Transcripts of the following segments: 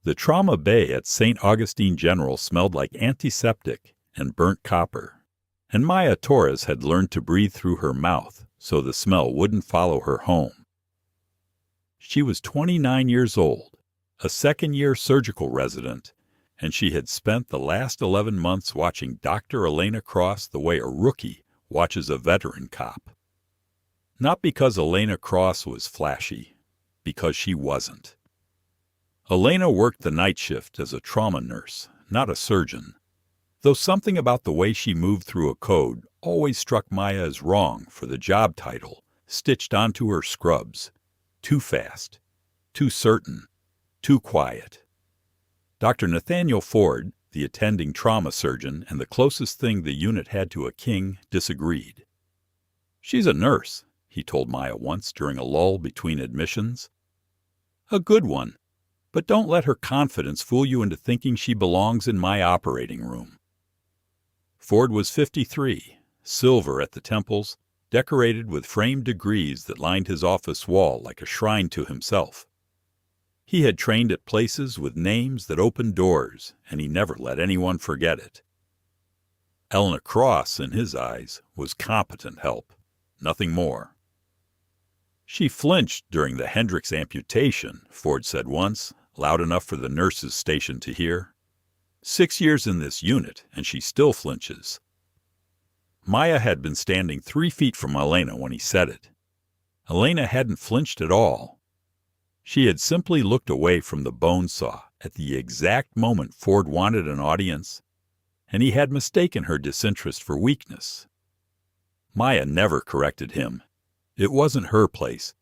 The trauma bay at St. Augustine General smelled like antiseptic and burnt copper, and Maya Torres had learned to breathe through her mouth so the smell wouldn't follow her home. She was 29 years old, a second-year surgical resident, and she had spent the last 11 months watching Dr. Elena Cross the way a rookie watches a veteran cop. Not because Elena Cross was flashy, because she wasn't. Elena worked the night shift as a trauma nurse, not a surgeon, though something about the way she moved through a code always struck Maya as wrong for the job title stitched onto her scrubs. Too fast, too certain, too quiet. Dr. Nathaniel Ford, the attending trauma surgeon and the closest thing the unit had to a king, disagreed. "She's a nurse," he told Maya once during a lull between admissions. "A good one, but don't let her confidence fool you into thinking she belongs in my operating room." Ford was 53, silver at the temples, decorated with framed degrees that lined his office wall like a shrine to himself. He had trained at places with names that opened doors, and he never let anyone forget it. Elena Cross, in his eyes, was competent help, nothing more. "She flinched during the Hendricks amputation," Ford said once, loud enough for the nurses stationed to hear. 6 years in this unit, and she still flinches. Maya had been standing 3 feet from Elena when he said it. Elena hadn't flinched at all. She had simply looked away from the bone saw at the exact moment Ford wanted an audience, and he had mistaken her disinterest for weakness. Maya never corrected him. It wasn't her place.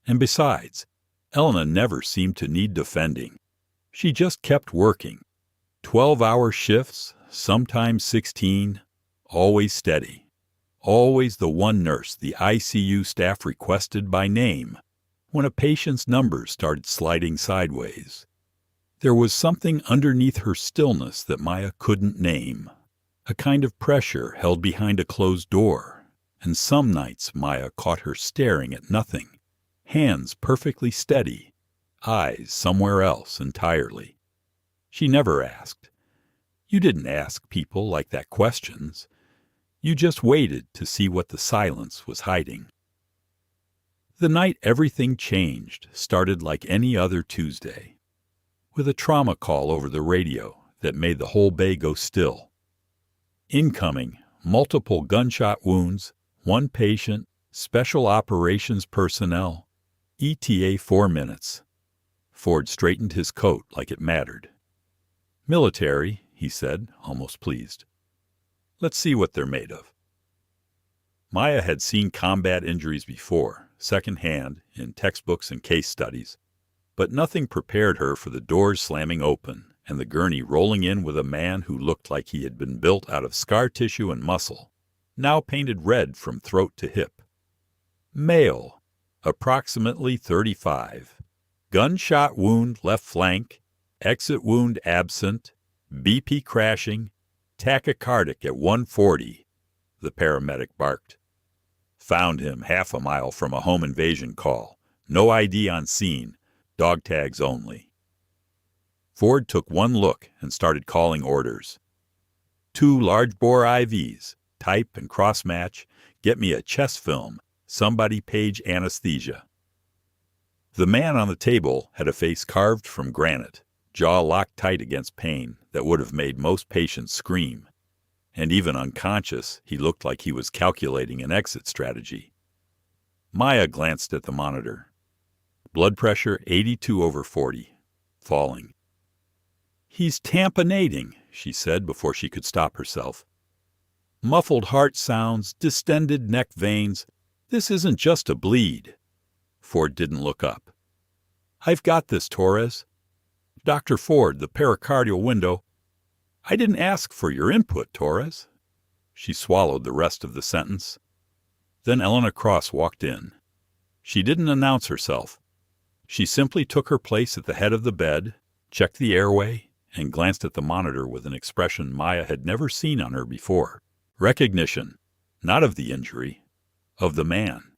And besides, Elena never seemed to need defending. She just kept working. 12-hour shifts, sometimes 16, always steady. Always the one nurse the ICU staff requested by name when a patient's numbers started sliding sideways. There was something underneath her stillness that Maya couldn't name, a kind of pressure held behind a closed door, and some nights Maya caught her staring at nothing, hands perfectly steady, eyes somewhere else entirely. She never asked. You didn't ask people like that questions. You just waited to see what the silence was hiding. The night everything changed started like any other Tuesday, with a trauma call over the radio that made the whole bay go still. Incoming, multiple gunshot wounds, one patient, special operations personnel, ETA 4 minutes. Ford straightened his coat like it mattered. "Military," he said, almost pleased. "Let's see what they're made of." Maya had seen combat injuries before, secondhand, in textbooks and case studies, but nothing prepared her for the doors slamming open and the gurney rolling in with a man who looked like he had been built out of scar tissue and muscle, now painted red from throat to hip. Male, approximately 35. Gunshot wound left flank, exit wound absent, BP crashing, tachycardic at 140, the paramedic barked. Found him half a mile from a home invasion call. No ID on scene, dog tags only. Ford took one look and started calling orders. 2 large-bore IVs, type and cross-match, get me a chest film, somebody page anesthesia. The man on the table had a face carved from granite, jaw locked tight against pain that would have made most patients scream. And even unconscious, he looked like he was calculating an exit strategy. Maya glanced at the monitor. Blood pressure 82/40, falling. "He's tamponading," she said before she could stop herself. "Muffled heart sounds, distended neck veins. This isn't just a bleed." Ford didn't look up. "I've got this, Torres." "Dr. Ford, the pericardial window." "I didn't ask for your input, Torres." She swallowed the rest of the sentence. Then Elena Cross walked in. She didn't announce herself. She simply took her place at the head of the bed, checked the airway, and glanced at the monitor with an expression Maya had never seen on her before. Recognition, not of the injury, of the man.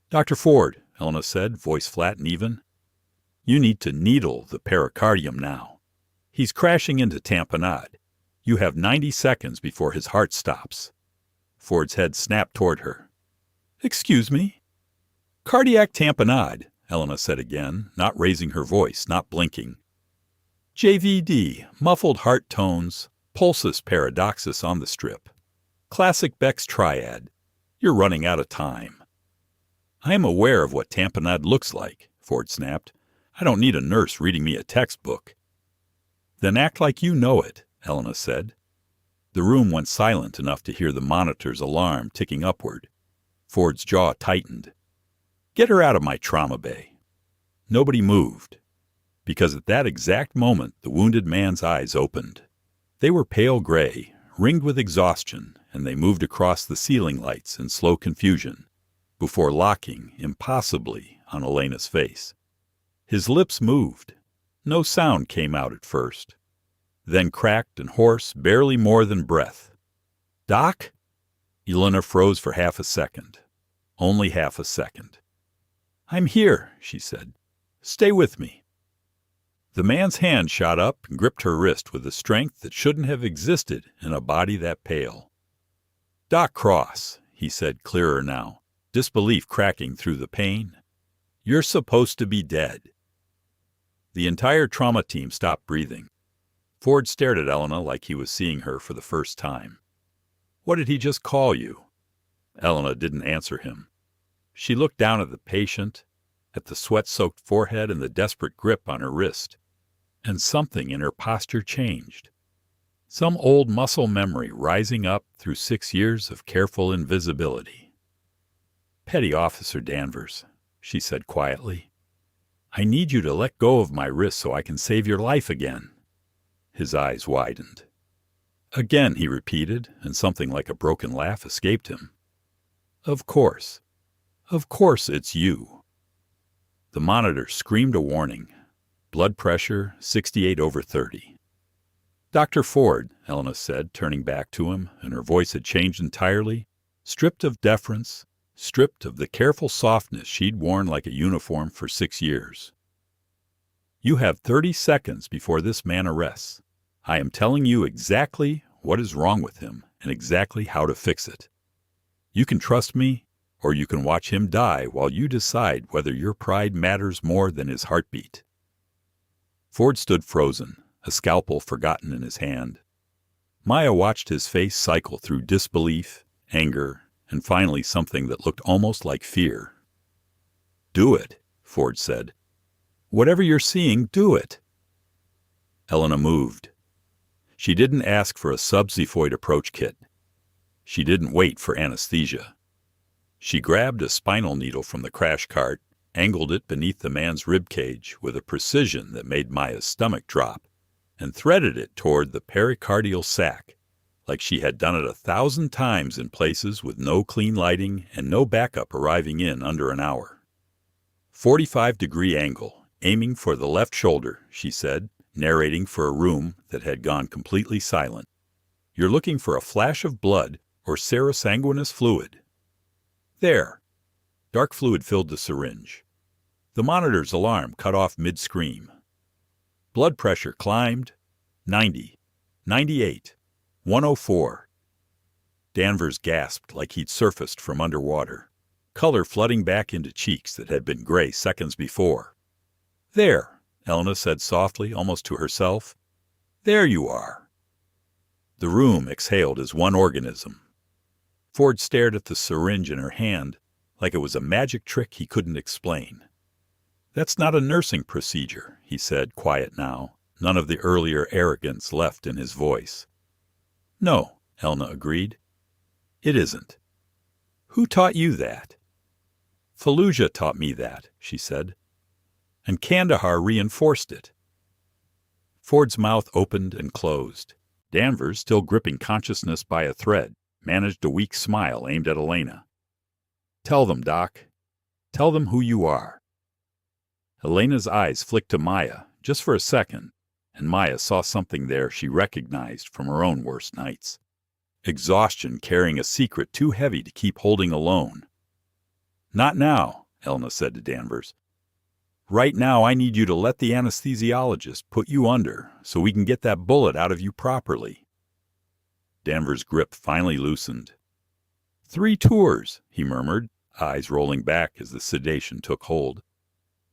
"Dr. Ford," Elena said, voice flat and even. You need to needle the pericardium now. He's crashing into tamponade. You have 90 seconds before his heart stops. Ford's head snapped toward her. Excuse me? Cardiac tamponade, Elena said again, not raising her voice, not blinking. JVD, muffled heart tones, pulsus paradoxus on the strip. Classic Beck's triad. You're running out of time. I am aware of what tamponade looks like, Ford snapped. I don't need a nurse reading me a textbook. Then act like you know it, Elena said. The room went silent enough to hear the monitor's alarm ticking upward. Ford's jaw tightened. Get her out of my trauma bay. Nobody moved, because at that exact moment the wounded man's eyes opened. They were pale gray, ringed with exhaustion, and they moved across the ceiling lights in slow confusion, before locking impossibly on Elena's face. His lips moved. No sound came out at first. Then cracked and hoarse, barely more than breath. Doc? Elena froze for half a second. Only half a second. I'm here, she said. Stay with me. The man's hand shot up and gripped her wrist with a strength that shouldn't have existed in a body that pale. Doc Cross, he said clearer now, disbelief cracking through the pain. You're supposed to be dead. The entire trauma team stopped breathing. Ford stared at Elena like he was seeing her for the first time. What did he just call you? Elena didn't answer him. She looked down at the patient, at the sweat-soaked forehead and the desperate grip on her wrist, and something in her posture changed. Some old muscle memory rising up through 6 years of careful invisibility. Petty Officer Danvers, she said quietly, I need you to let go of my wrist so I can save your life again. His eyes widened. Again, he repeated, and something like a broken laugh escaped him. Of course it's you. The monitor screamed a warning. Blood pressure, 68/30. Dr. Ford, Elena said, turning back to him, and her voice had changed entirely, stripped of deference, stripped of the careful softness she'd worn like a uniform for 6 years. You have 30 seconds before this man arrests. I am telling you exactly what is wrong with him and exactly how to fix it. You can trust me, or you can watch him die while you decide whether your pride matters more than his heartbeat. Ford stood frozen, a scalpel forgotten in his hand. Maya watched his face cycle through disbelief, anger, and finally something that looked almost like fear. Do it, Ford said. Whatever you're seeing, do it. Elena moved. She didn't ask for a subxiphoid approach kit. She didn't wait for anesthesia. She grabbed a spinal needle from the crash cart, angled it beneath the man's ribcage with a precision that made Maya's stomach drop, and threaded it toward the pericardial sac, like she had done it 1,000 times in places with no clean lighting and no backup arriving in under an hour. 45-degree angle, aiming for the left shoulder, she said, narrating for a room that had gone completely silent. You're looking for a flash of blood or serosanguinous fluid. There. Dark fluid filled the syringe. The monitor's alarm cut off mid-scream. Blood pressure climbed. 90. 98. 104. Danvers gasped like he'd surfaced from underwater, color flooding back into cheeks that had been gray seconds before. There, Elena said softly, almost to herself. There you are. The room exhaled as one organism. Ford stared at the syringe in her hand like it was a magic trick he couldn't explain. That's not a nursing procedure, he said, quiet now, none of the earlier arrogance left in his voice. No, Elena agreed. It isn't. Who taught you that? Fallujah taught me that, she said. And Kandahar reinforced it. Ford's mouth opened and closed. Danvers, still gripping consciousness by a thread, managed a weak smile aimed at Elena. Tell them, Doc. Tell them who you are. Elena's eyes flicked to Maya, just for a second, and Maya saw something there she recognized from her own worst nights. Exhaustion carrying a secret too heavy to keep holding alone. Not now, Elena said to Danvers. Right now, I need you to let the anesthesiologist put you under so we can get that bullet out of you properly." Danvers' grip finally loosened. "3 tours," he murmured, eyes rolling back as the sedation took hold.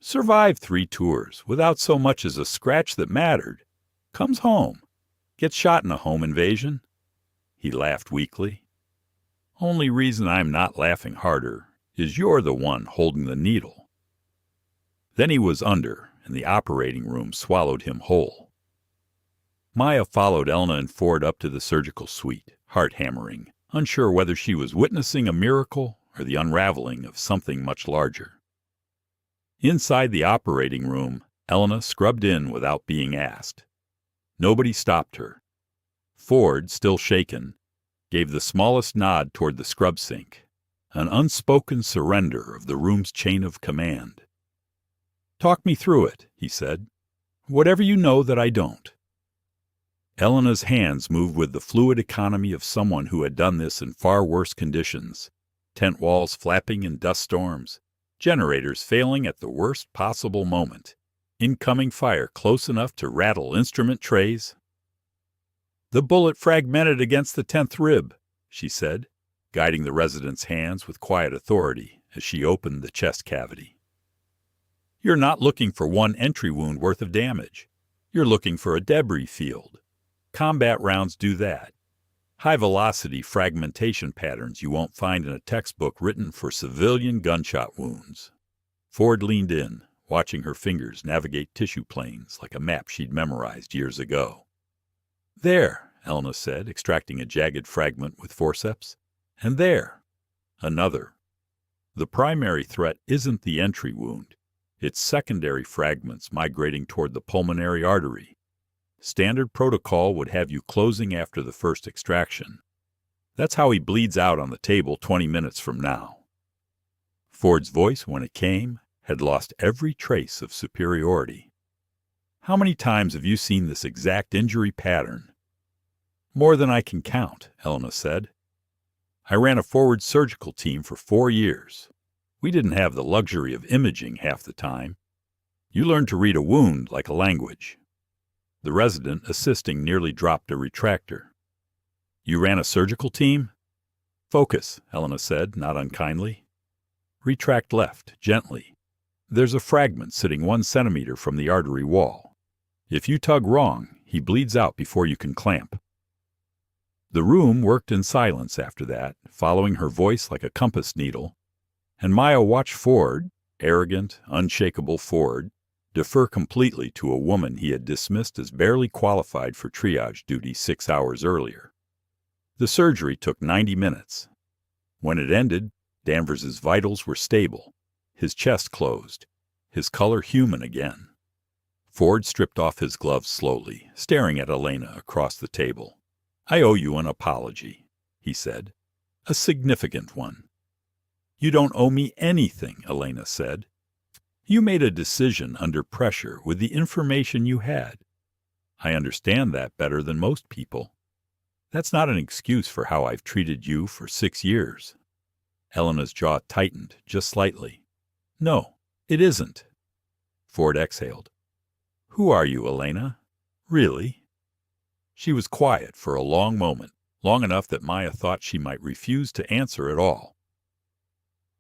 "Survive 3 tours without so much as a scratch that mattered. Comes home. Gets shot in a home invasion." He laughed weakly. "Only reason I'm not laughing harder is you're the one holding the needle." Then he was under, and the operating room swallowed him whole. Maya followed Elena and Ford up to the surgical suite, heart-hammering, unsure whether she was witnessing a miracle or the unraveling of something much larger. Inside the operating room, Elena scrubbed in without being asked. Nobody stopped her. Ford, still shaken, gave the smallest nod toward the scrub sink, an unspoken surrender of the room's chain of command. "Talk me through it," he said. "Whatever you know that I don't." Elena's hands moved with the fluid economy of someone who had done this in far worse conditions. Tent walls flapping in dust storms, generators failing at the worst possible moment, incoming fire close enough to rattle instrument trays. "The bullet fragmented against the 10th rib," she said, guiding the resident's hands with quiet authority as she opened the chest cavity. "You're not looking for one entry wound worth of damage. You're looking for a debris field. Combat rounds do that. High-velocity fragmentation patterns you won't find in a textbook written for civilian gunshot wounds." Ford leaned in, watching her fingers navigate tissue planes like a map she'd memorized years ago. "There," Elena said, extracting a jagged fragment with forceps. "And there. Another. The primary threat isn't the entry wound. It's secondary fragments migrating toward the pulmonary artery. Standard protocol would have you closing after the first extraction. That's how he bleeds out on the table 20 minutes from now." Ford's voice, when it came, had lost every trace of superiority. "How many times have you seen this exact injury pattern?" "More than I can count," Elena said. "I ran a forward surgical team for 4 years. We didn't have the luxury of imaging half the time. You learned to read a wound like a language." The resident assisting nearly dropped a retractor. "You ran a surgical team?" "Focus," Elena said, not unkindly. "Retract left, gently. There's a fragment sitting 1 centimeter from the artery wall. If you tug wrong, he bleeds out before you can clamp." The room worked in silence after that, following her voice like a compass needle, and Maya watched Ford, arrogant, unshakable Ford, defer completely to a woman he had dismissed as barely qualified for triage duty 6 hours earlier. The surgery took 90 minutes. When it ended, Danvers's vitals were stable, his chest closed, his color human again. Ford stripped off his gloves slowly, staring at Elena across the table. "I owe you an apology," he said. "A significant one." "You don't owe me anything," Elena said. "You made a decision under pressure with the information you had. I understand that better than most people. That's not an excuse for how I've treated you for 6 years. Elena's jaw tightened just slightly. "No, it isn't." Ford exhaled. "Who are you, Elena? Really?" She was quiet for a long moment, long enough that Maya thought she might refuse to answer at all.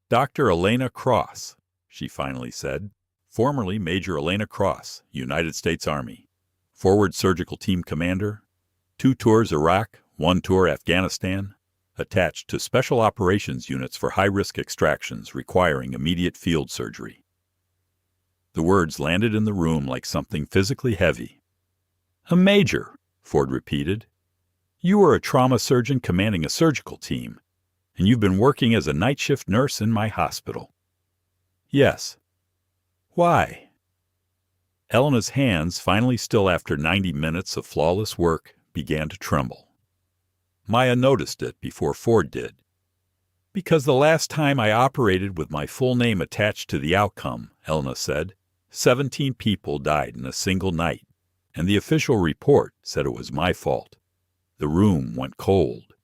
"Dr. Elena Cross," she finally said. "Formerly Major Elena Cross, United States Army. Forward Surgical Team Commander. 2 tours Iraq, 1 tour Afghanistan. Attached to Special Operations Units for high-risk extractions requiring immediate field surgery." The words landed in the room like something physically heavy. "A major," Ford repeated. "You were a trauma surgeon commanding a surgical team, and you've been working as a night shift nurse in my hospital." "Yes." "Why?" Elena's hands, finally still after 90 minutes of flawless work, began to tremble. Maya noticed it before Ford did. "Because the last time I operated with my full name attached to the outcome," Elena said, 17 people died in a single night, and the official report said it was my fault." The room went cold.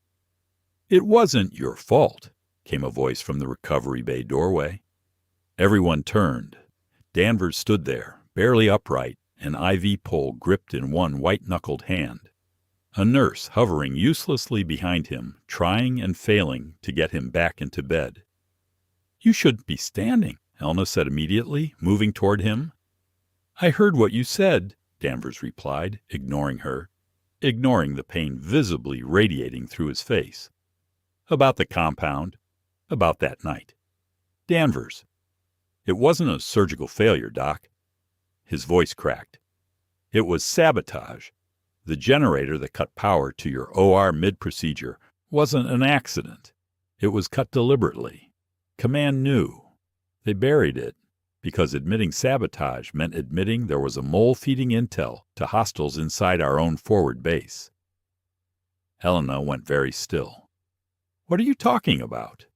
"It wasn't your fault," came a voice from the recovery bay doorway. Everyone turned. Danvers stood there, barely upright, an IV pole gripped in one white-knuckled hand. A nurse hovering uselessly behind him, trying and failing to get him back into bed. "You shouldn't be standing," Elna said immediately, moving toward him. "I heard what you said," Danvers replied, ignoring her, ignoring the pain visibly radiating through his face. "About the compound, about that night. Danvers, it wasn't a surgical failure, Doc." His voice cracked. "It was sabotage. The generator that cut power to your OR mid-procedure wasn't an accident. It was cut deliberately. Command knew. They buried it, because admitting sabotage meant admitting there was a mole feeding intel to hostiles inside our own forward base." Helena went very still. "What are you talking about?"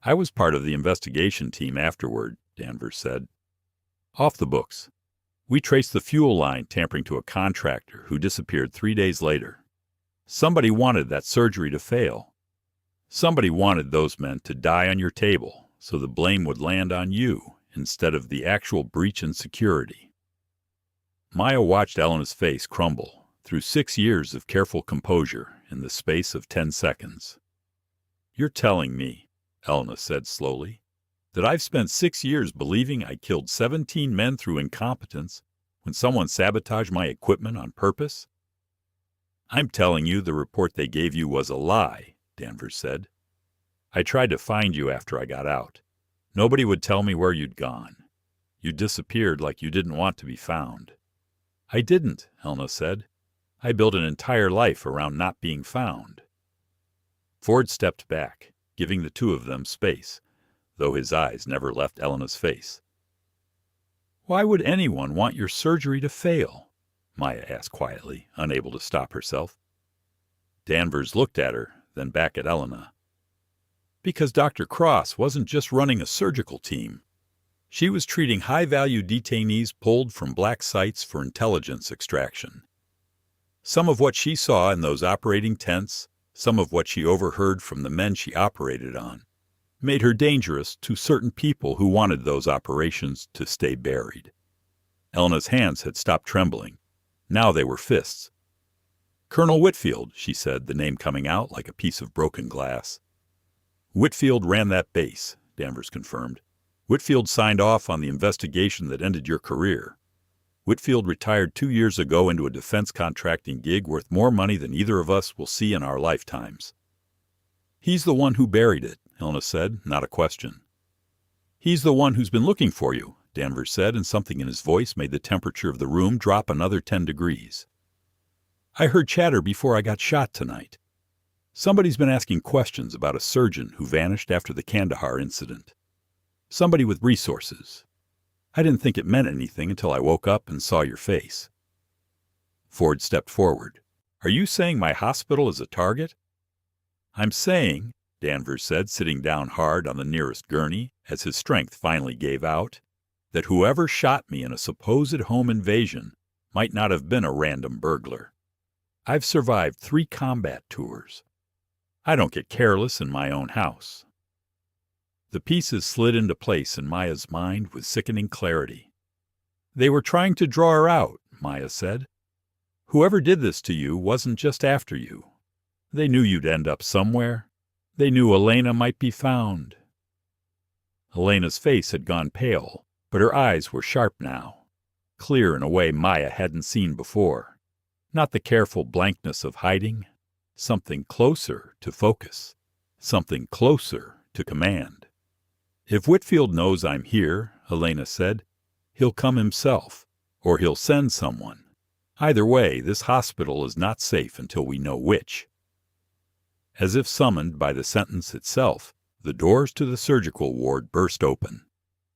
"I was part of the investigation team afterward," Danvers said. "Off the books. We traced the fuel line tampering to a contractor who disappeared 3 days later. Somebody wanted that surgery to fail. Somebody wanted those men to die on your table so the blame would land on you instead of the actual breach in security." Maya watched Elena's face crumble through 6 years of careful composure in the space of 10 seconds. "You're telling me," Elena said slowly, "that I've spent 6 years believing I killed 17 men through incompetence when someone sabotaged my equipment on purpose?" "I'm telling you the report they gave you was a lie," Danvers said. "I tried to find you after I got out. Nobody would tell me where you'd gone. You disappeared like you didn't want to be found." "I didn't," Elna said. "I built an entire life around not being found." Ford stepped back, giving the two of them space, though his eyes never left Elena's face. "Why would anyone want your surgery to fail?" Maya asked quietly, unable to stop herself. Danvers looked at her, then back at Elena. "Because Dr. Cross wasn't just running a surgical team. She was treating high-value detainees pulled from black sites for intelligence extraction. Some of what she saw in those operating tents, some of what she overheard from the men she operated on, made her dangerous to certain people who wanted those operations to stay buried." Elena's hands had stopped trembling. Now they were fists. "Colonel Whitfield," she said, the name coming out like a piece of broken glass. "Whitfield ran that base," Danvers confirmed. "Whitfield signed off on the investigation that ended your career. Whitfield retired 2 years ago into a defense contracting gig worth more money than either of us will see in our lifetimes." "He's the one who buried it," Elna said, not a question. "He's the one who's been looking for you," Danvers said, and something in his voice made the temperature of the room drop another 10 degrees. "I heard chatter before I got shot tonight. Somebody's been asking questions about a surgeon who vanished after the Kandahar incident. Somebody with resources. I didn't think it meant anything until I woke up and saw your face." Ford stepped forward. "Are you saying my hospital is a target?" "I'm saying," Danvers said, sitting down hard on the nearest gurney as his strength finally gave out, "that whoever shot me in a supposed home invasion might not have been a random burglar. I've survived 3 combat tours. I don't get careless in my own house." The pieces slid into place in Maya's mind with sickening clarity. "They were trying to draw her out," Maya said. "Whoever did this to you wasn't just after you. They knew you'd end up somewhere. They knew Elena might be found." Elena's face had gone pale, but her eyes were sharp now, clear in a way Maya hadn't seen before. Not the careful blankness of hiding, something closer to focus, something closer to command. "If Whitfield knows I'm here," Elena said, "he'll come himself, or he'll send someone. Either way, this hospital is not safe until we know which." As if summoned by the sentence itself, the doors to the surgical ward burst open.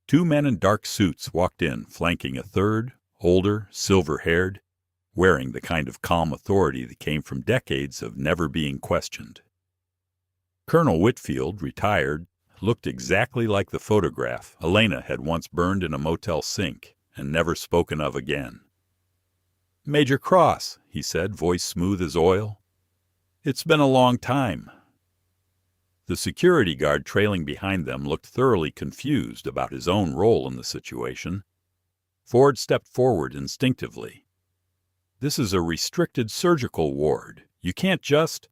2 men in dark suits walked in, flanking a third, older, silver-haired, wearing the kind of calm authority that came from decades of never being questioned. Colonel Whitfield, retired, looked exactly like the photograph Elena had once burned in a motel sink and never spoken of again. "Major Cross," he said, voice smooth as oil. "It's been a long time." The security guard trailing behind them looked thoroughly confused about his own role in the situation. Ford stepped forward instinctively. "This is a restricted surgical ward. You can't just—"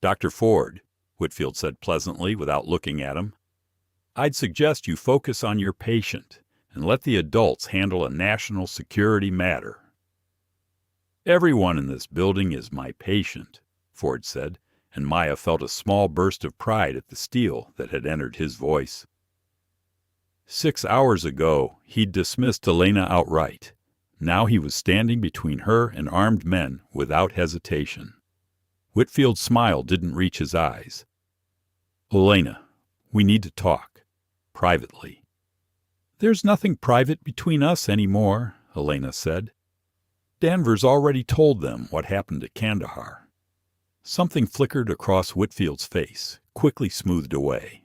"Dr. Ford," Whitfield said pleasantly without looking at him, "I'd suggest you focus on your patient and let the adults handle a national security matter." "Everyone in this building is my patient," Ford said, and Maya felt a small burst of pride at the steel that had entered his voice. 6 hours ago, he'd dismissed Elena outright. Now he was standing between her and armed men without hesitation. Whitfield's smile didn't reach his eyes. "Elena, we need to talk. Privately." "There's nothing private between us anymore," Elena said. "Danvers already told them what happened at Kandahar." Something flickered across Whitfield's face, quickly smoothed away.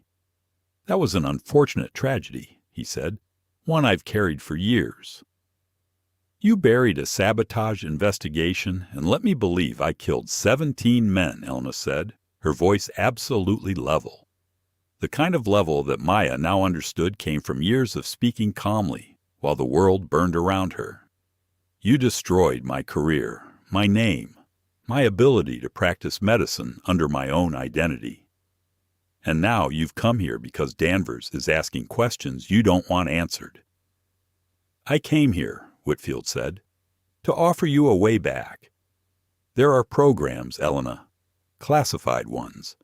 "That was an unfortunate tragedy," he said. "One I've carried for years." "You buried a sabotage investigation and let me believe I killed 17 men, Elena said, her voice absolutely level. The kind of level that Maya now understood came from years of speaking calmly while the world burned around her. "You destroyed my career, my name, my ability to practice medicine under my own identity. And now you've come here because Danvers is asking questions you don't want answered." "I came here," Whitfield said, "to offer you a way back. There are programs, Elena, classified ones,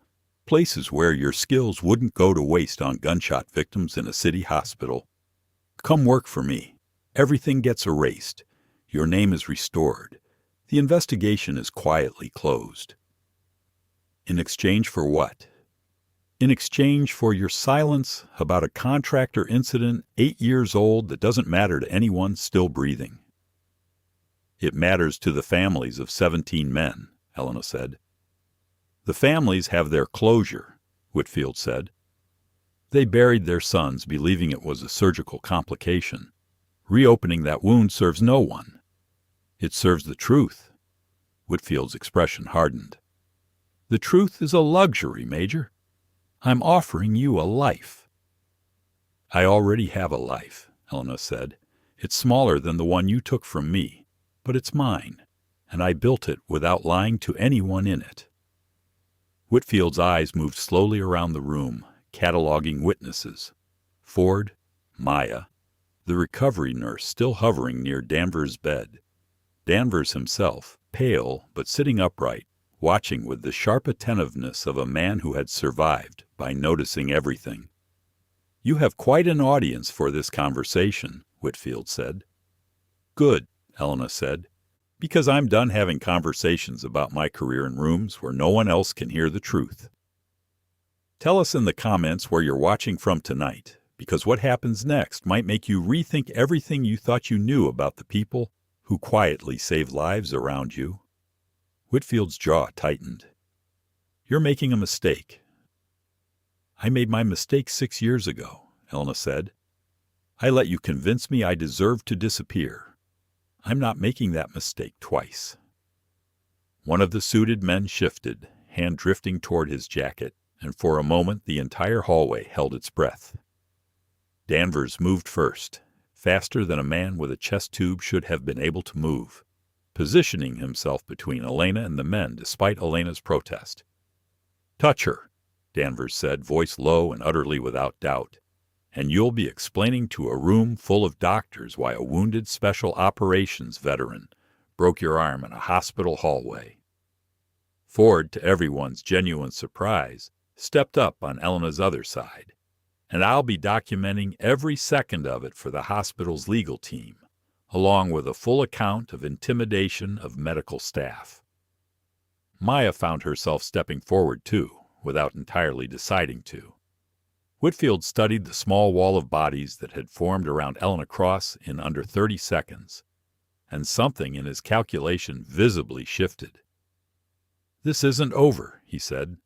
places where your skills wouldn't go to waste on gunshot victims in a city hospital. Come work for me. Everything gets erased. Your name is restored. The investigation is quietly closed." "In exchange for what?" "In exchange for your silence about a contractor incident 8 years old that doesn't matter to anyone still breathing." "It matters to the families of 17 men," Elena said. "The families have their closure," Whitfield said. "They buried their sons believing it was a surgical complication. Reopening that wound serves no one. It serves the truth." Whitfield's expression hardened. "The truth is a luxury, Major. I'm offering you a life." "I already have a life," Elena said. "It's smaller than the one you took from me, but it's mine, and I built it without lying to anyone in it." Whitfield's eyes moved slowly around the room, cataloging witnesses. Ford, Maya, the recovery nurse still hovering near Danvers' bed, Danvers himself, pale but sitting upright, watching with the sharp attentiveness of a man who had survived by noticing everything. "You have quite an audience for this conversation," Whitfield said. "Good," Elena said, "because I'm done having conversations about my career in rooms where no one else can hear the truth. Tell us in the comments where you're watching from tonight, because what happens next might make you rethink everything you thought you knew about the people who quietly save lives around you." Whitfield's jaw tightened. "You're making a mistake." "I made my mistake 6 years ago," Elena said. "I let you convince me I deserved to disappear. I'm not making that mistake twice." One of the suited men shifted, hand drifting toward his jacket, and for a moment the entire hallway held its breath. Danvers moved first, faster than a man with a chest tube should have been able to move, positioning himself between Elena and the men despite Elena's protest. "Touch her," Danvers said, voice low and utterly without doubt, "and you'll be explaining to a room full of doctors why a wounded special operations veteran broke your arm in a hospital hallway." Ford, to everyone's genuine surprise, stepped up on Elena's other side, "and I'll be documenting every second of it for the hospital's legal team, along with a full account of intimidation of medical staff." Maya found herself stepping forward, too, without entirely deciding to. Whitfield studied the small wall of bodies that had formed around Elena Cross in under 30 seconds, and something in his calculation visibly shifted. "This isn't over," he said.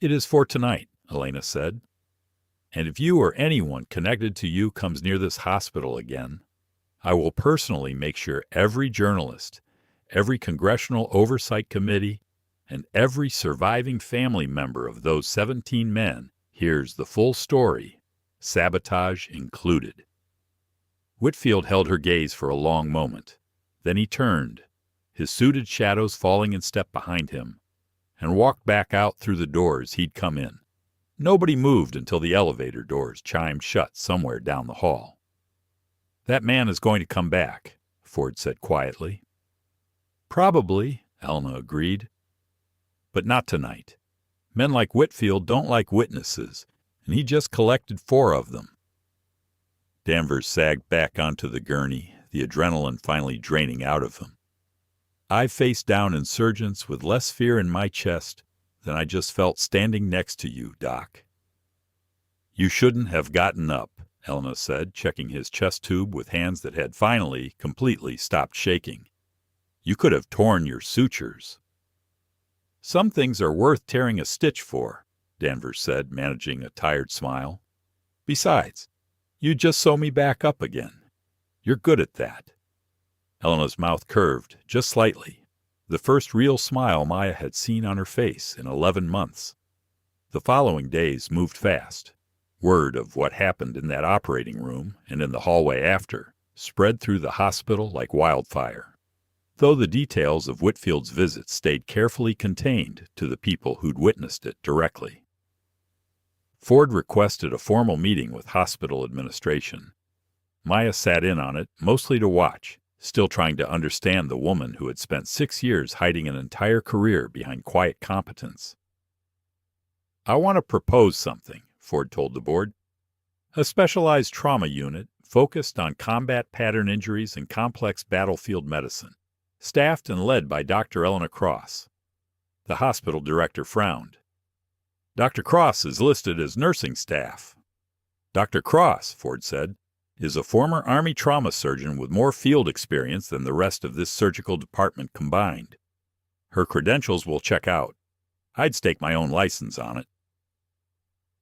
"It is for tonight," Elena said. "And if you or anyone connected to you comes near this hospital again, I will personally make sure every journalist, every congressional oversight committee, and every surviving family member of those 17 men hears the full story, sabotage included. Whitfield held her gaze for a long moment. Then he turned, his suited shadows falling in step behind him, and walked back out through the doors he'd come in. Nobody moved until the elevator doors chimed shut somewhere down the hall. "That man is going to come back," Ford said quietly. "Probably," Elna agreed. "But not tonight. Men like Whitfield don't like witnesses, and he just collected 4 of them." Danvers sagged back onto the gurney, the adrenaline finally draining out of him. "I've faced down insurgents with less fear in my chest than I just felt standing next to you, Doc." "You shouldn't have gotten up," Elna said, checking his chest tube with hands that had finally completely stopped shaking. "You could have torn your sutures." "Some things are worth tearing a stitch for," Danvers said, managing a tired smile. "Besides, you just sew me back up again. You're good at that." Elena's mouth curved, just slightly, the first real smile Maya had seen on her face in 11 months. The following days moved fast. Word of what happened in that operating room and in the hallway after spread through the hospital like wildfire, though the details of Whitfield's visit stayed carefully contained to the people who'd witnessed it directly. Ford requested a formal meeting with hospital administration. Maya sat in on it, mostly to watch, still trying to understand the woman who had spent 6 years hiding an entire career behind quiet competence. "I want to propose something," Ford told the board. "A specialized trauma unit focused on combat pattern injuries and complex battlefield medicine, staffed and led by Dr. Elena Cross." The hospital director frowned. "Dr. Cross is listed as nursing staff." "Dr. Cross," Ford said, "is a former Army trauma surgeon with more field experience than the rest of this surgical department combined. Her credentials will check out. I'd stake my own license on it."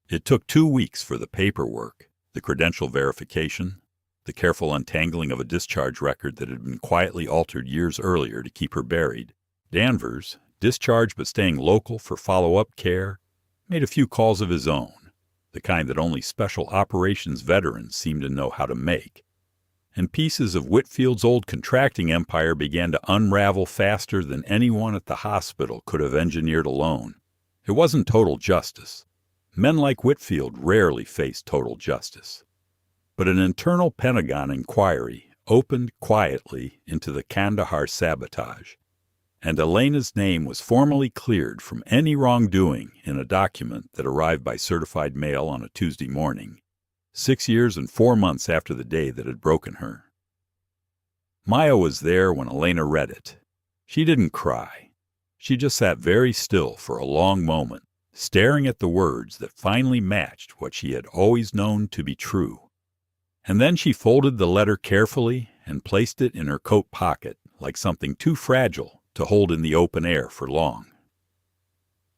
It took 2 weeks for the paperwork, the credential verification, the careful untangling of a discharge record that had been quietly altered years earlier to keep her buried. Danvers, discharged but staying local for follow-up care, made a few calls of his own, the kind that only special operations veterans seemed to know how to make. And pieces of Whitfield's old contracting empire began to unravel faster than anyone at the hospital could have engineered alone. It wasn't total justice. Men like Whitfield rarely faced total justice. But an internal Pentagon inquiry opened quietly into the Kandahar sabotage, and Elena's name was formally cleared from any wrongdoing in a document that arrived by certified mail on a Tuesday morning, 6 years and 4 months after the day that had broken her. Maya was there when Elena read it. She didn't cry. She just sat very still for a long moment, staring at the words that finally matched what she had always known to be true. And then she folded the letter carefully and placed it in her coat pocket like something too fragile to hold in the open air for long.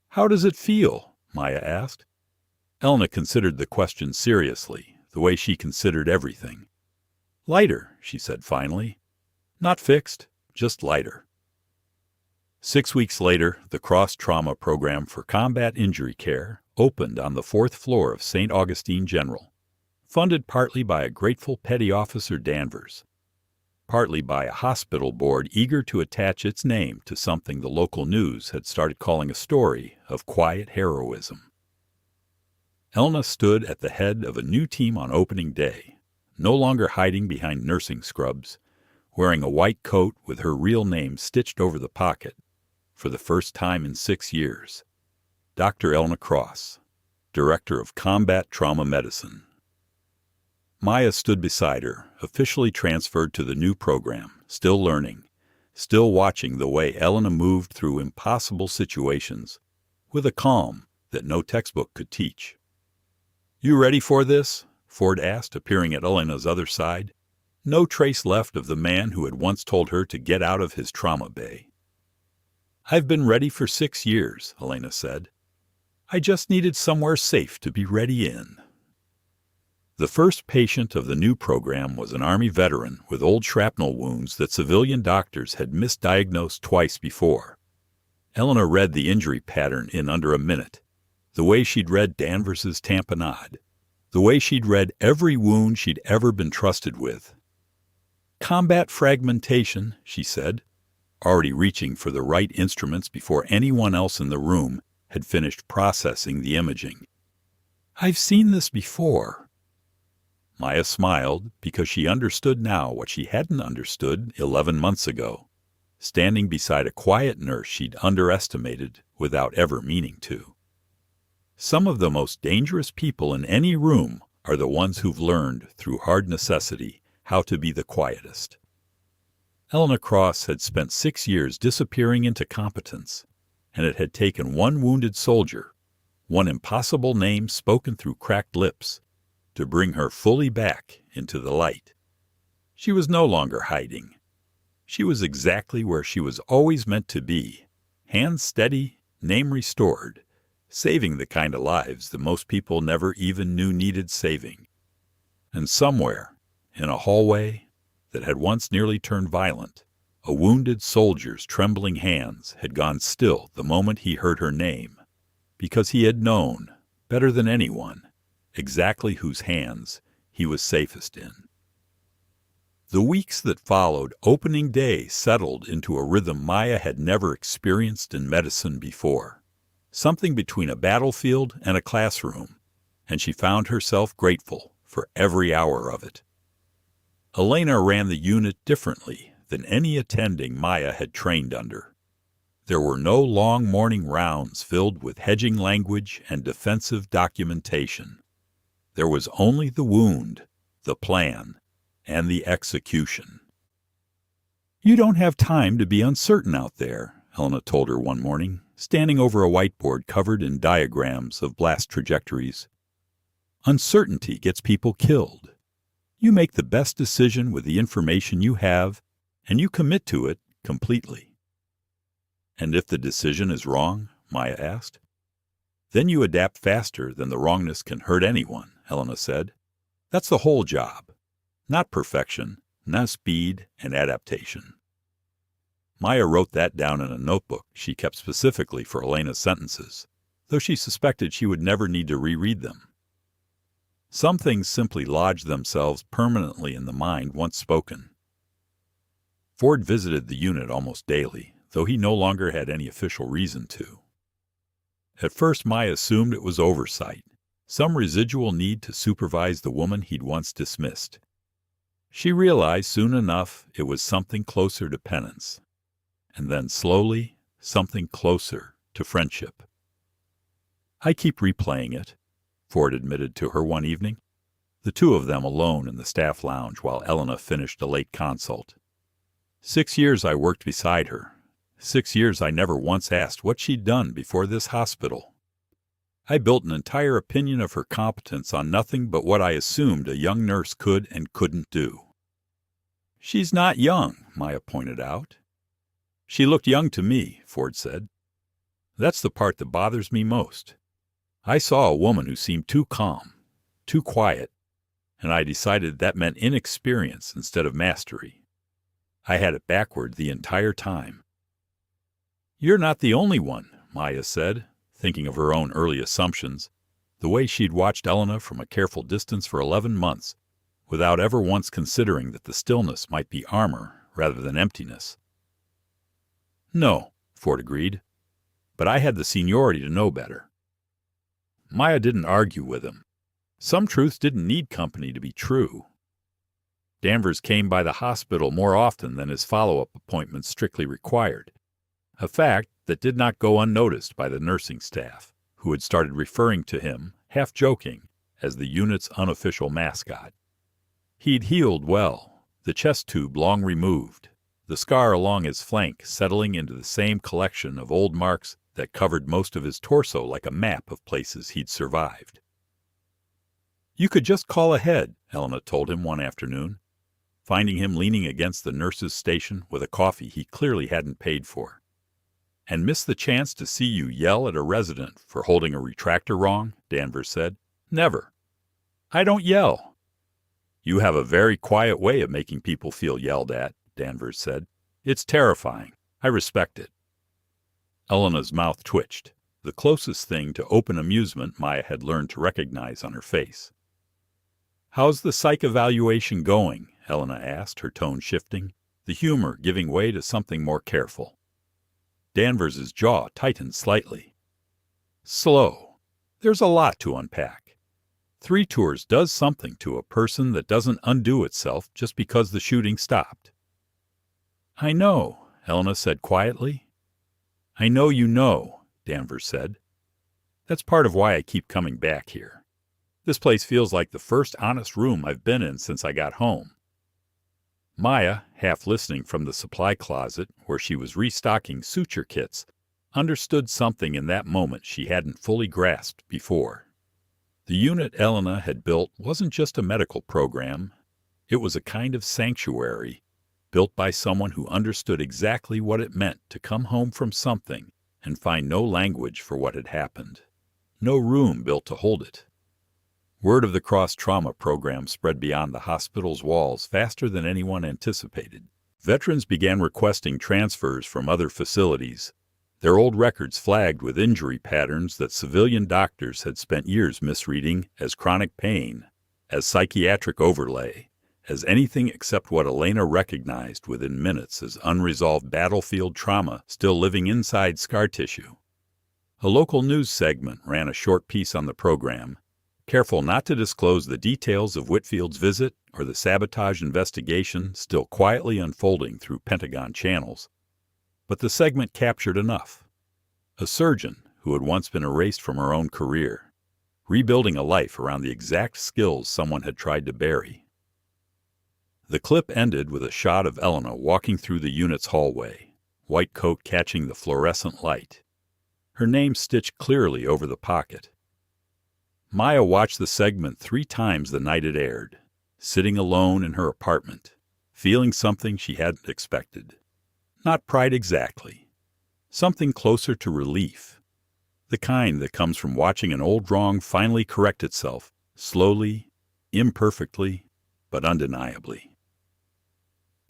"How does it feel?" Maya asked. Elna considered the question seriously, the way she considered everything. "Lighter," she said finally. "Not fixed, just lighter." 6 weeks later, the Cross Trauma Program for Combat Injury Care opened on the 4th floor of St. Augustine General, funded partly by a grateful petty officer Danvers, partly by a hospital board eager to attach its name to something the local news had started calling a story of quiet heroism. Elna stood at the head of a new team on opening day, no longer hiding behind nursing scrubs, wearing a white coat with her real name stitched over the pocket, for the first time in 6 years. Dr. Elna Cross, Director of Combat Trauma Medicine. Maya stood beside her, officially transferred to the new program, still learning, still watching the way Elena moved through impossible situations, with a calm that no textbook could teach. "You ready for this?" Ford asked, appearing at Elena's other side. No trace left of the man who had once told her to get out of his trauma bay. "I've been ready for 6 years, Elena said. "I just needed somewhere safe to be ready in." The first patient of the new program was an Army veteran with old shrapnel wounds that civilian doctors had misdiagnosed twice before. Elena read the injury pattern in under a minute, the way she'd read Danvers's tamponade, the way she'd read every wound she'd ever been trusted with. "Combat fragmentation," she said, already reaching for the right instruments before anyone else in the room had finished processing the imaging. "I've seen this before." Maya smiled because she understood now what she hadn't understood 11 months ago, standing beside a quiet nurse she'd underestimated without ever meaning to. Some of the most dangerous people in any room are the ones who've learned through hard necessity how to be the quietest. Elena Cross had spent 6 years disappearing into competence, and it had taken one wounded soldier, one impossible name spoken through cracked lips, to bring her fully back into the light. She was no longer hiding. She was exactly where she was always meant to be, hands steady, name restored, saving the kind of lives that most people never even knew needed saving. And somewhere, in a hallway that had once nearly turned violent, a wounded soldier's trembling hands had gone still the moment he heard her name, because he had known, better than anyone, exactly whose hands he was safest in. The weeks that followed opening day settled into a rhythm Maya had never experienced in medicine before, something between a battlefield and a classroom, and she found herself grateful for every hour of it. Elena ran the unit differently than any attending Maya had trained under. There were no long morning rounds filled with hedging language and defensive documentation. There was only the wound, the plan, and the execution. "You don't have time to be uncertain out there," Elena told her one morning, standing over a whiteboard covered in diagrams of blast trajectories. "Uncertainty gets people killed. You make the best decision with the information you have, and you commit to it completely." "And if the decision is wrong?" Maya asked. "Then you adapt faster than the wrongness can hurt anyone," Elena said. "That's the whole job. Not perfection, not speed and adaptation." Maya wrote that down in a notebook she kept specifically for Elena's sentences, though she suspected she would never need to reread them. Some things simply lodge themselves permanently in the mind once spoken. Ford visited the unit almost daily, though he no longer had any official reason to. At first Maya assumed it was oversight, some residual need to supervise the woman he'd once dismissed. She realized soon enough it was something closer to penance, and then slowly something closer to friendship. "I keep replaying it," Ford admitted to her one evening, the two of them alone in the staff lounge while Elena finished a late consult. 6 years I worked beside her. 6 years I never once asked what she'd done before this hospital. I built an entire opinion of her competence on nothing but what I assumed a young nurse could and couldn't do." "She's not young," Maya pointed out. "She looked young to me," Ford said. "That's the part that bothers me most. I saw a woman who seemed too calm, too quiet, and I decided that meant inexperience instead of mastery. I had it backward the entire time." "You're not the only one," Maya said, thinking of her own early assumptions, the way she'd watched Elena from a careful distance for 11 months, without ever once considering that the stillness might be armor rather than emptiness. "No," Ford agreed, "but I had the seniority to know better." Maya didn't argue with him. Some truths didn't need company to be true. Danvers came by the hospital more often than his follow-up appointments strictly required, a fact that did not go unnoticed by the nursing staff, who had started referring to him, half joking, as the unit's unofficial mascot. He'd healed well, the chest tube long removed, the scar along his flank settling into the same collection of old marks that covered most of his torso like a map of places he'd survived. "You could just call ahead," Elena told him one afternoon, finding him leaning against the nurse's station with a coffee he clearly hadn't paid for. "And miss the chance to see you yell at a resident for holding a retractor wrong," Danvers said. "Never." "I don't yell." "You have a very quiet way of making people feel yelled at," Danvers said. "It's terrifying. I respect it." Elena's mouth twitched, the closest thing to open amusement Maya had learned to recognize on her face. "How's the psych evaluation going?" Elena asked, her tone shifting, the humor giving way to something more careful. Danvers's jaw tightened slightly. "Slow. There's a lot to unpack. 3 tours does something to a person that doesn't undo itself just because the shooting stopped." "I know," Elena said quietly. "I know you know," Danvers said. "That's part of why I keep coming back here. This place feels like the first honest room I've been in since I got home." Maya, half listening from the supply closet where she was restocking suture kits, understood something in that moment she hadn't fully grasped before. The unit Elena had built wasn't just a medical program. It was a kind of sanctuary, built by someone who understood exactly what it meant to come home from something and find no language for what had happened, no room built to hold it. Word of the cross-trauma program spread beyond the hospital's walls faster than anyone anticipated. Veterans began requesting transfers from other facilities, their old records flagged with injury patterns that civilian doctors had spent years misreading as chronic pain, as psychiatric overlay, as anything except what Elena recognized within minutes as unresolved battlefield trauma still living inside scar tissue. A local news segment ran a short piece on the program, careful not to disclose the details of Whitfield's visit or the sabotage investigation still quietly unfolding through Pentagon channels. But the segment captured enough. A surgeon who had once been erased from her own career, rebuilding a life around the exact skills someone had tried to bury. The clip ended with a shot of Elena walking through the unit's hallway, white coat catching the fluorescent light, her name stitched clearly over the pocket. Maya watched the segment 3 times the night it aired, sitting alone in her apartment, feeling something she hadn't expected. Not pride exactly. Something closer to relief. The kind that comes from watching an old wrong finally correct itself, slowly, imperfectly, but undeniably.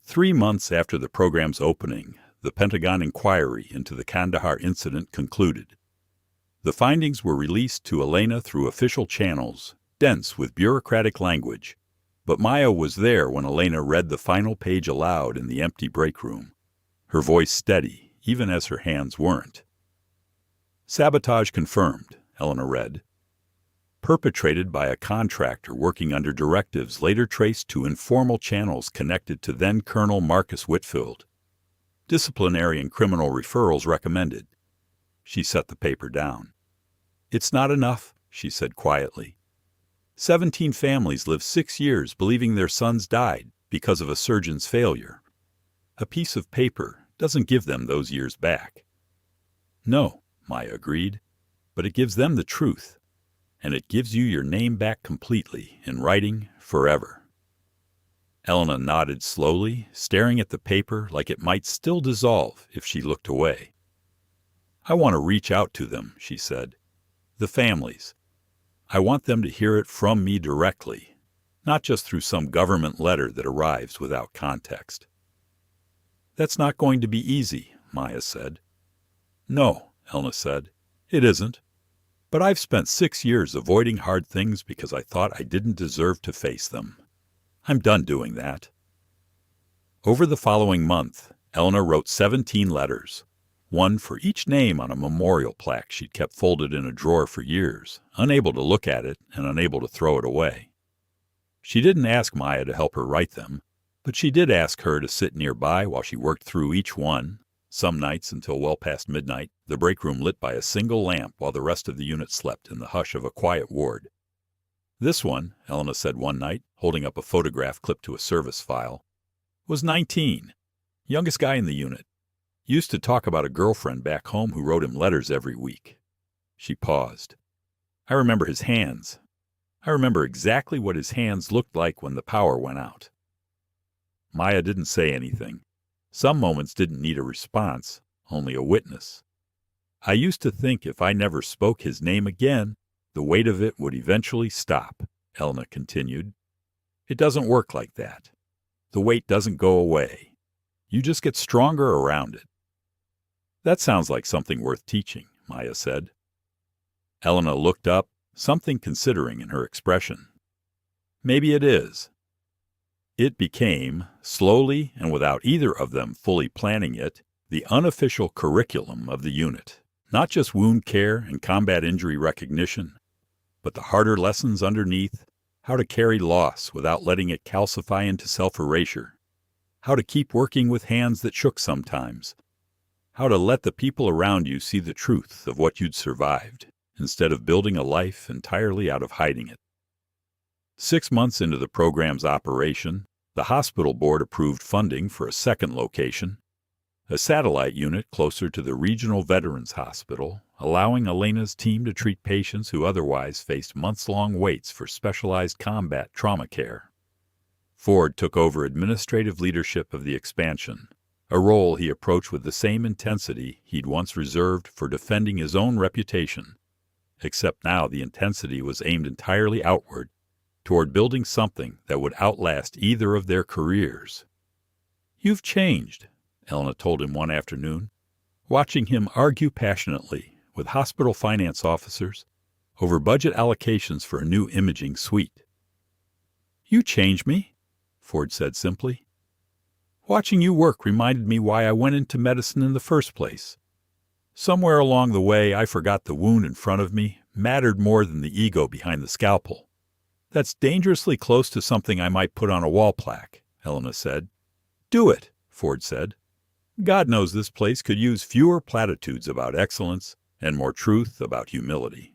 3 months after the program's opening, the Pentagon inquiry into the Kandahar incident concluded. The findings were released to Elena through official channels, dense with bureaucratic language, but Maya was there when Elena read the final page aloud in the empty break room, her voice steady, even as her hands weren't. "Sabotage confirmed," Elena read. "Perpetrated by a contractor working under directives later traced to informal channels connected to then-Colonel Marcus Whitfield. Disciplinary and criminal referrals recommended." She set the paper down. "It's not enough," she said quietly. 17 families lived 6 years believing their sons died because of a surgeon's failure. A piece of paper doesn't give them those years back. "No," Maya agreed, "but it gives them the truth, and it gives you your name back completely, in writing, forever." Elena nodded slowly, staring at the paper like it might still dissolve if she looked away. "I want to reach out to them," she said. "The families. I want them to hear it from me directly, not just through some government letter that arrives without context." "That's not going to be easy," Maya said. "No," Elena said, "it isn't. But I've spent 6 years avoiding hard things because I thought I didn't deserve to face them. I'm done doing that." Over the following month, Elena wrote 17 letters, one for each name on a memorial plaque she'd kept folded in a drawer for years, unable to look at it and unable to throw it away. She didn't ask Maya to help her write them, but she did ask her to sit nearby while she worked through each one, some nights until well past midnight, the break room lit by a single lamp while the rest of the unit slept in the hush of a quiet ward. "This one," Elena said one night, holding up a photograph clipped to a service file, "was 19, youngest guy in the unit. Used to talk about a girlfriend back home who wrote him letters every week." She paused. "I remember his hands. I remember exactly what his hands looked like when the power went out." Maya didn't say anything. Some moments didn't need a response, only a witness. "I used to think if I never spoke his name again, the weight of it would eventually stop," Elena continued. "It doesn't work like that. The weight doesn't go away. You just get stronger around it." That sounds like something worth teaching, Maya said. Elena looked up, something considering in her expression. Maybe it is. It became, slowly and without either of them fully planning it, the unofficial curriculum of the unit. Not just wound care and combat injury recognition, but the harder lessons underneath: how to carry loss without letting it calcify into self-erasure, how to keep working with hands that shook sometimes, how to let the people around you see the truth of what you'd survived, instead of building a life entirely out of hiding it. 6 months into the program's operation, the hospital board approved funding for a second location, a satellite unit closer to the regional veterans hospital, allowing Elena's team to treat patients who otherwise faced months-long waits for specialized combat trauma care. Ford took over administrative leadership of the expansion, a role he approached with the same intensity he'd once reserved for defending his own reputation, except now the intensity was aimed entirely outward, toward building something that would outlast either of their careers. "You've changed," Elena told him one afternoon, watching him argue passionately with hospital finance officers over budget allocations for a new imaging suite. "You changed me," Ford said simply. "Watching you work reminded me why I went into medicine in the first place. Somewhere along the way, I forgot the wound in front of me mattered more than the ego behind the scalpel. That's dangerously close to something I might put on a wall plaque," Elena said. "Do it," Ford said. "God knows this place could use fewer platitudes about excellence and more truth about humility."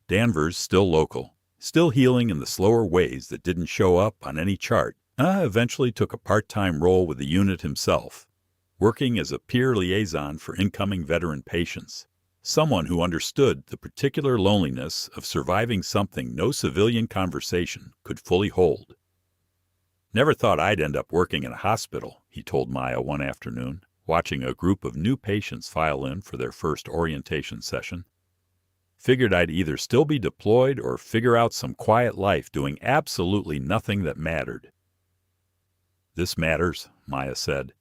Danvers, still local, still healing in the slower ways that didn't show up on any chart, eventually took a part-time role with the unit himself, working as a peer liaison for incoming veteran patients, someone who understood the particular loneliness of surviving something no civilian conversation could fully hold. "Never thought I'd end up working in a hospital," he told Maya one afternoon, watching a group of new patients file in for their first orientation session. "Figured I'd either still be deployed or figure out some quiet life doing absolutely nothing that mattered." "This matters," Maya said.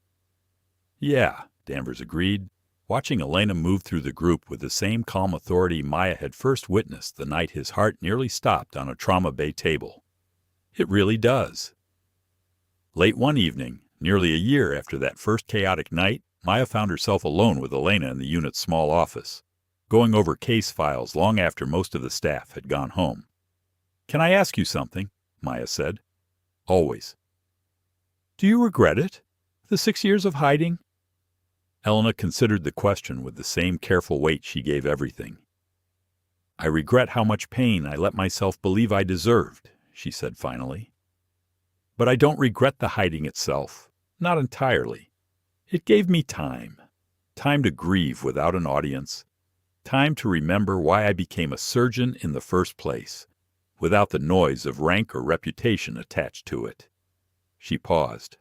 "Yeah," Danvers agreed, watching Elena move through the group with the same calm authority Maya had first witnessed the night his heart nearly stopped on a trauma bay table. "It really does." Late one evening, nearly a year after that first chaotic night, Maya found herself alone with Elena in the unit's small office, going over case files long after most of the staff had gone home. "Can I ask you something?" Maya said. "Always." "Do you regret it? The 6 years of hiding?" Elena considered the question with the same careful weight she gave everything. "I regret how much pain I let myself believe I deserved," she said finally. "But I don't regret the hiding itself, not entirely. It gave me time to grieve without an audience, time to remember why I became a surgeon in the first place, without the noise of rank or reputation attached to it." She paused.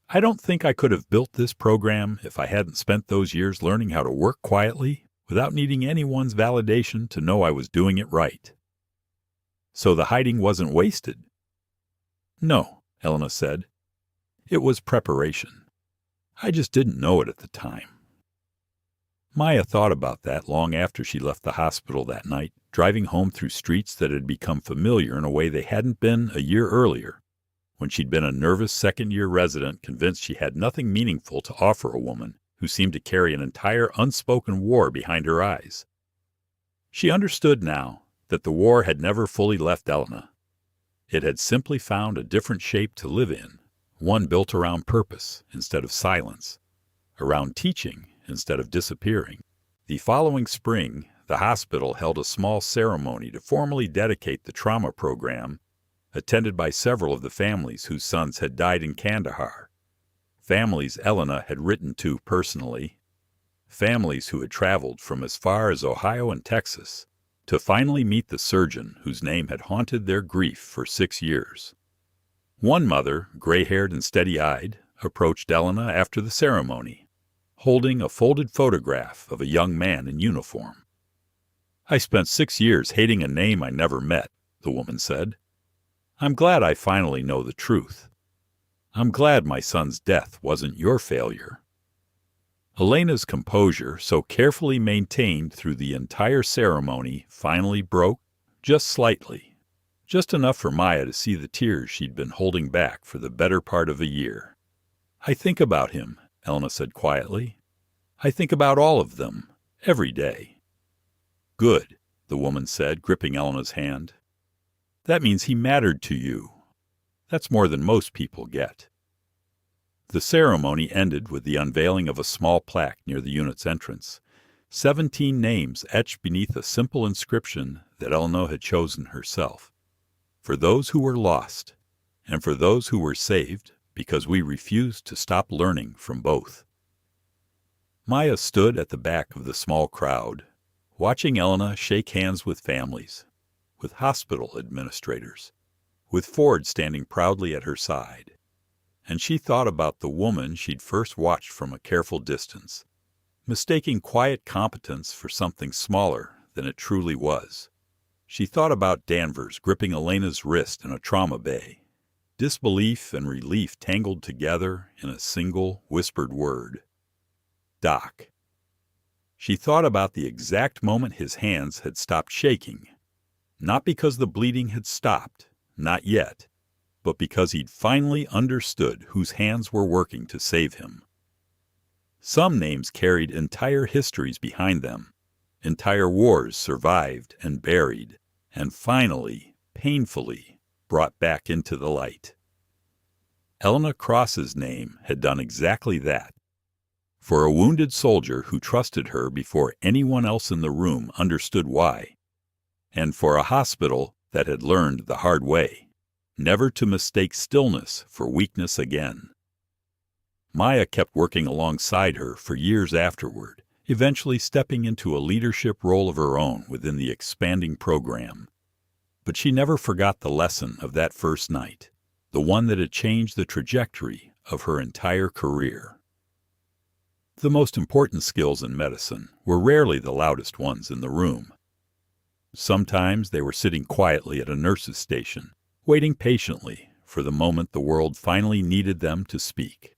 "I don't think I could have built this program if I hadn't spent those years learning how to work quietly without needing anyone's validation to know I was doing it right." "So the hiding wasn't wasted?" "No," Elena said. "It was preparation. I just didn't know it at the time." Maya thought about that long after she left the hospital that night, driving home through streets that had become familiar in a way they hadn't been a year earlier, when she'd been a nervous second-year resident convinced she had nothing meaningful to offer a woman who seemed to carry an entire unspoken war behind her eyes. She understood now that the war had never fully left Elena. It had simply found a different shape to live in, one built around purpose instead of silence, around teaching instead of disappearing. The following spring, the hospital held a small ceremony to formally dedicate the trauma program, attended by several of the families whose sons had died in Kandahar, families Elena had written to personally, families who had traveled from as far as Ohio and Texas to finally meet the surgeon whose name had haunted their grief for 6 years. One mother, gray-haired and steady-eyed, approached Elena after the ceremony, holding a folded photograph of a young man in uniform. "I spent 6 years hating a name I never met," the woman said. "I'm glad I finally know the truth. I'm glad my son's death wasn't your failure." Elena's composure, so carefully maintained through the entire ceremony, finally broke, just slightly. Just enough for Maya to see the tears she'd been holding back for the better part of a year. "I think about him," Elena said quietly. "I think about all of them, every day." "Good," the woman said, gripping Elena's hand. "That means he mattered to you. That's more than most people get." The ceremony ended with the unveiling of a small plaque near the unit's entrance. 17 names etched beneath a simple inscription that Elena had chosen herself. For those who were lost, and for those who were saved because we refused to stop learning from both. Maya stood at the back of the small crowd, watching Elena shake hands with families, with hospital administrators, with Ford standing proudly at her side. And she thought about the woman she'd first watched from a careful distance, mistaking quiet competence for something smaller than it truly was. She thought about Danvers gripping Elena's wrist in a trauma bay, disbelief and relief tangled together in a single whispered word. "Doc." She thought about the exact moment his hands had stopped shaking, not because the bleeding had stopped, not yet, but because he'd finally understood whose hands were working to save him. Some names carried entire histories behind them, entire wars survived and buried, and finally, painfully, brought back into the light. Elena Cross's name had done exactly that. For a wounded soldier who trusted her before anyone else in the room understood why, and for a hospital that had learned the hard way, never to mistake stillness for weakness again. Maya kept working alongside her for years afterward, eventually stepping into a leadership role of her own within the expanding program. But she never forgot the lesson of that first night, the one that had changed the trajectory of her entire career. The most important skills in medicine were rarely the loudest ones in the room. Sometimes they were sitting quietly at a nurse's station, waiting patiently for the moment the world finally needed them to speak.